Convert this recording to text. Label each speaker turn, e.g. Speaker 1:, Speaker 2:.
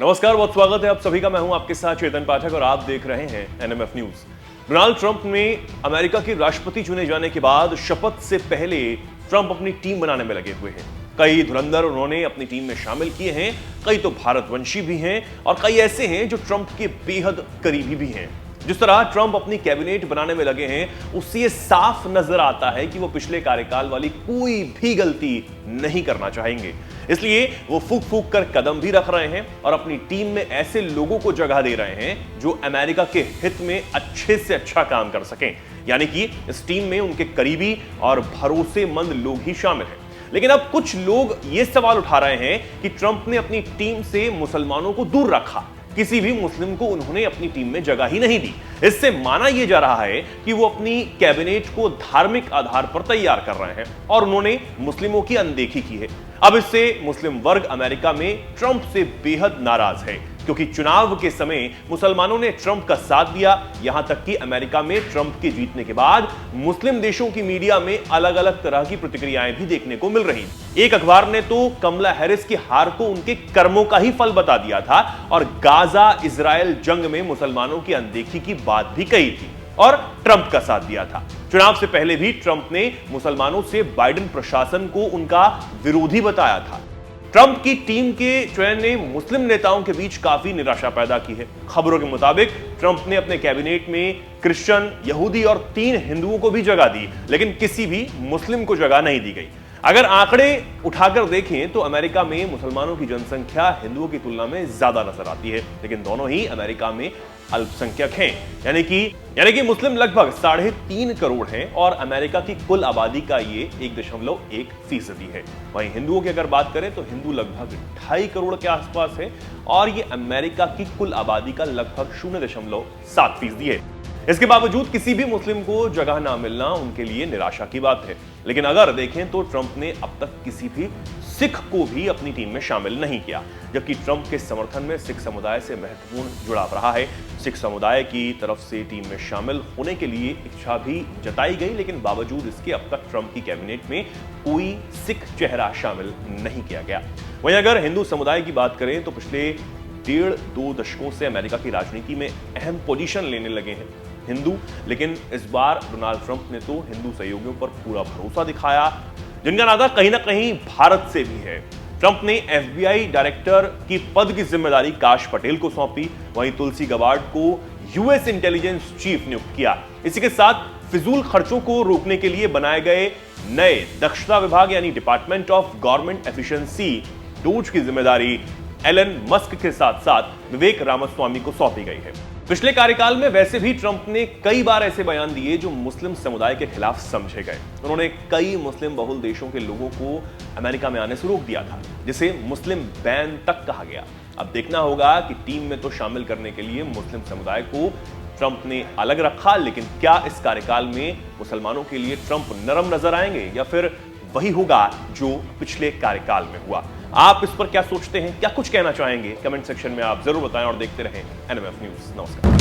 Speaker 1: नमस्कार, बहुत स्वागत है आप सभी का। मैं हूं आपके साथ चेतन पाठक और आप देख रहे हैं एनएमएफ न्यूज। डोनाल्ड ट्रंप ने अमेरिका के राष्ट्रपति चुने जाने के बाद शपथ से पहले ट्रंप अपनी टीम बनाने में लगे हुए हैं। कई धुरंधर उन्होंने अपनी टीम में शामिल किए हैं, कई तो भारतवंशी भी हैं और कई ऐसे हैं जो ट्रंप के बेहद करीबी भी हैं। जिस तरह ट्रंप अपनी कैबिनेट बनाने में लगे हैं, उससे ये साफ नजर आता है कि वो पिछले कार्यकाल वाली कोई भी गलती नहीं करना चाहेंगे। इसलिए वो फूक फूक कर कदम भी रख रहे हैं और अपनी टीम में ऐसे लोगों को जगह दे रहे हैं जो अमेरिका के हित में अच्छे से अच्छा काम कर सकें। यानी कि इस टीम में उनके करीबी और भरोसेमंद लोग ही शामिल हैं। लेकिन अब कुछ लोग ये सवाल उठा रहे हैं कि ट्रंप ने अपनी टीम से मुसलमानों को दूर रखा, किसी भी मुस्लिम को उन्होंने अपनी टीम में जगह ही नहीं दी। इससे माना यह जा रहा है कि वो अपनी कैबिनेट को धार्मिक आधार पर तैयार कर रहे हैं और उन्होंने मुस्लिमों की अनदेखी की है। अब इससे मुस्लिम वर्ग अमेरिका में ट्रंप से बेहद नाराज है, क्योंकि चुनाव के समय मुसलमानों ने ट्रंप का साथ दिया। यहां तक कि अमेरिका में ट्रंप के जीतने के बाद मुस्लिम देशों की मीडिया में अलग अलग तरह की प्रतिक्रियाएं भी देखने को मिल रही। एक अखबार ने तो कमला हैरिस की हार को उनके कर्मों का ही फल बता दिया था और गाजा इजराइल जंग में मुसलमानों की अनदेखी की बात भी कही थी और ट्रंप का साथ दिया था। चुनाव से पहले भी ट्रंप ने मुसलमानों से बाइडेन प्रशासन को उनका विरोधी बताया था। ट्रंप की टीम के चयन ने मुस्लिम नेताओं के बीच काफी निराशा पैदा की है। खबरों के मुताबिक ट्रंप ने अपने कैबिनेट में क्रिश्चियन, यहूदी और 3 हिंदुओं को भी जगह दी, लेकिन किसी भी मुस्लिम को जगह नहीं दी गई। अगर आंकड़े उठाकर देखें तो अमेरिका में मुसलमानों की जनसंख्या हिंदुओं की तुलना में ज्यादा नजर आती है, लेकिन दोनों ही अमेरिका में अल्पसंख्यक हैं। यानी कि मुस्लिम लगभग 3.5 करोड़ हैं और अमेरिका की कुल आबादी का ये 1.1% है। वहीं हिंदुओं की अगर बात करें तो हिंदू लगभग 2.5 करोड़ के आसपास है और ये अमेरिका की कुल आबादी का लगभग 0.7% है। इसके बावजूद किसी भी मुस्लिम को जगह ना मिलना उनके लिए निराशा की बात है। लेकिन अगर देखें तो ट्रंप ने अब तक किसी भी सिख को भी अपनी टीम में शामिल नहीं किया, जबकि ट्रंप के समर्थन में सिख समुदाय से महत्वपूर्ण जुड़ाव रहा है। सिख समुदाय की तरफ से टीम में शामिल होने के लिए इच्छा भी जताई गई, लेकिन बावजूद इसके अब तक ट्रंप की कैबिनेट में कोई सिख चेहरा शामिल नहीं किया गया। वहीं अगर हिंदू समुदाय की बात करें तो पिछले 1.5-2 दशकों से अमेरिका की राजनीति में अहम पोजीशन लेने लगे हैं हिंदू, लेकिन इस बार डोनाल्ड ट्रंप ने तो हिंदू सहयोगियों पर पूरा भरोसा दिखाया, जिनका नाता कहीं ना कहीं भारत से भी है। ट्रंप ने FBI डायरेक्टर की पद की जिम्मेदारी काश पटेल को सौंपी, वहीं तुलसी गबार्ड को US इंटेलिजेंस चीफ नियुक्त किया। इसी के साथ फिजूल खर्चों को रोकने के लिए बनाए गए नए दक्षता विभाग यानी department of government efficiency dose की जिम्मेदारी एलन मस्क के साथ साथ विवेक रामास्वामी को सौंपी गई है। पिछले कार्यकाल में वैसे भी ट्रंप ने कई बार ऐसे बयान दिए जो मुस्लिम समुदाय के खिलाफ समझे गए। उन्होंने कई मुस्लिम बहुल देशों के लोगों को अमेरिका में आने से रोक दिया था, जिसे मुस्लिम बैन तक कहा गया। अब देखना होगा कि टीम में तो शामिल करने के लिए मुस्लिम समुदाय को ट्रंप ने अलग रखा, लेकिन क्या इस कार्यकाल में मुसलमानों के लिए ट्रंप नरम नजर आएंगे या फिर वही होगा जो पिछले कार्यकाल में हुआ? आप इस पर क्या सोचते हैं, क्या कुछ कहना चाहेंगे? कमेंट सेक्शन में आप जरूर बताएं और देखते रहें एनएमएफ न्यूज। नमस्कार।